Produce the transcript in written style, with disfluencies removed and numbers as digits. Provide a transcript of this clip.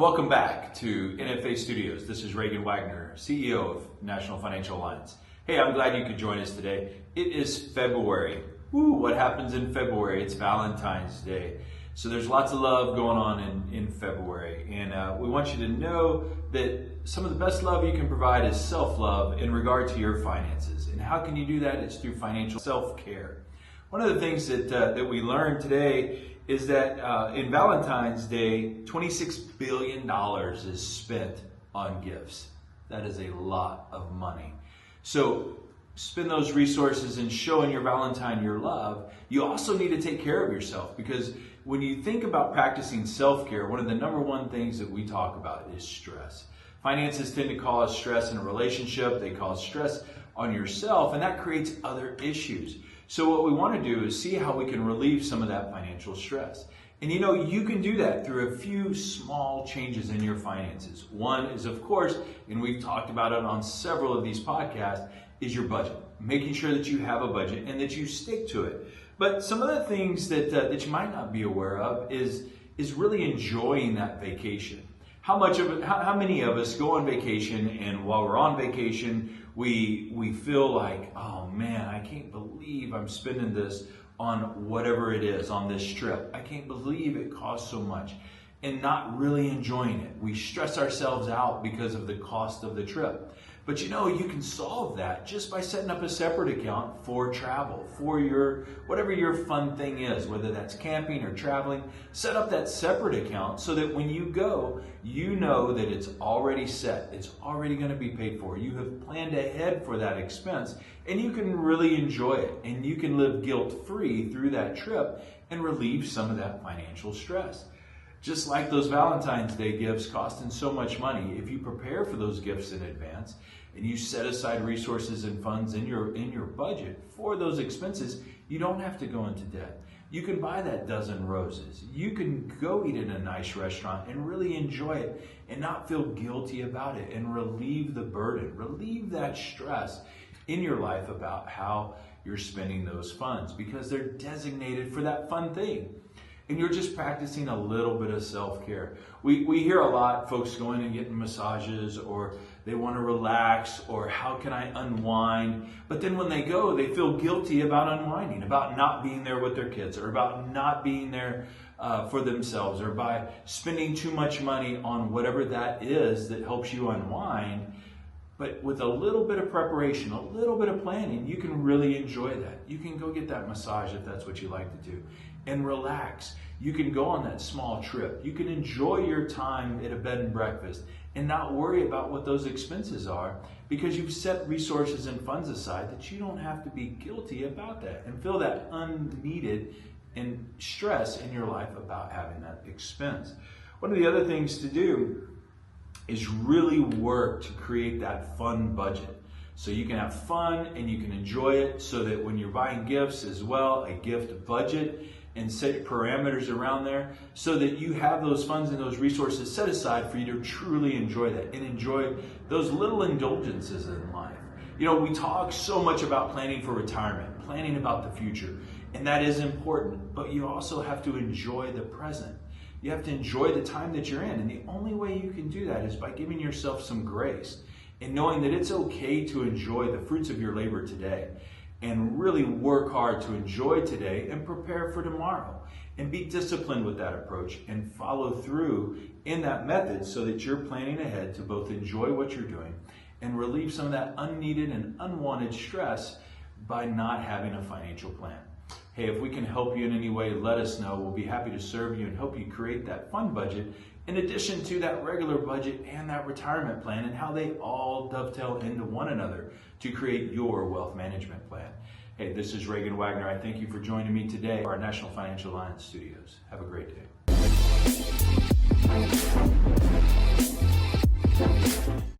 welcome back to NFA Studios. This is Reagan Wagner, CEO of National Financial Alliance. Hey, I'm glad you could join us today. It is February. Woo, what happens in February? It's Valentine's Day. So there's lots of love going on in February. And we want you to know that some of the best love you can provide is self-love in regard to your finances. And how can you do that? It's through financial self-care. One of the things that we learned today is that in Valentine's Day, $26 billion is spent on gifts. That is a lot of money. So spend those resources in showing your Valentine your love. You also need to take care of yourself, because when you think about practicing self-care, one of the number one things that we talk about is stress. Finances tend to cause stress in a relationship. They cause stress on yourself, and that creates other issues. So what we want to do is see how we can relieve some of that financial stress. And you can do that through a few small changes in your finances. One is, of course, and we've talked about it on several of these podcasts, is your budget. Making sure that you have a budget and that you stick to it. But some of the things that you might not be aware of is really enjoying that vacation. How many of us go on vacation, and while we're on vacation, we feel like, oh man, I can't believe I'm spending this on whatever it is on this trip. I can't believe it costs so much, and not really enjoying it. We stress ourselves out because of the cost of the trip. But you can solve that just by setting up a separate account for travel, for whatever your fun thing is, whether that's camping or traveling. Set up that separate account so that when you go, you know that it's already set. It's already going to be paid for. You have planned ahead for that expense, and you can really enjoy it, and you can live guilt-free through that trip and relieve some of that financial stress. Just like those Valentine's Day gifts costing so much money, if you prepare for those gifts in advance and you set aside resources and funds in your budget for those expenses, you don't have to go into debt. You can buy that dozen roses. You can go eat in a nice restaurant and really enjoy it and not feel guilty about it, and relieve the burden, relieve that stress in your life about how you're spending those funds, because they're designated for that fun thing. And you're just practicing a little bit of self-care. We hear a lot, folks going and getting massages, or they want to relax, or how can I unwind? But then when they go, they feel guilty about unwinding, about not being there with their kids, or about not being there for themselves, or by spending too much money on whatever that is that helps you unwind. But with a little bit of preparation, a little bit of planning, you can really enjoy that. You can go get that massage if that's what you like to do, and relax. You can go on that small trip. You can enjoy your time at a bed and breakfast and not worry about what those expenses are, because you've set resources and funds aside that you don't have to be guilty about that and feel that unneeded and stress in your life about having that expense. One of the other things to do is really work to create that fun budget. So you can have fun and you can enjoy it, so that when you're buying gifts as well, a gift budget, and set parameters around there so that you have those funds and those resources set aside for you to truly enjoy that and enjoy those little indulgences in life. We talk so much about planning for retirement, planning about the future, and that is important, but you also have to enjoy the present. You have to enjoy the time that you're in, and the only way you can do that is by giving yourself some grace and knowing that it's okay to enjoy the fruits of your labor today, and really work hard to enjoy today and prepare for tomorrow, and be disciplined with that approach and follow through in that method, so that you're planning ahead to both enjoy what you're doing and relieve some of that unneeded and unwanted stress by not having a financial plan. Hey, if we can help you in any way, let us know. We'll be happy to serve you and help you create that fun budget, in addition to that regular budget and that retirement plan, and how they all dovetail into one another to create your wealth management plan. Hey, this is Reagan Wagner. I thank you for joining me today at our National Financial Alliance Studios. Have a great day.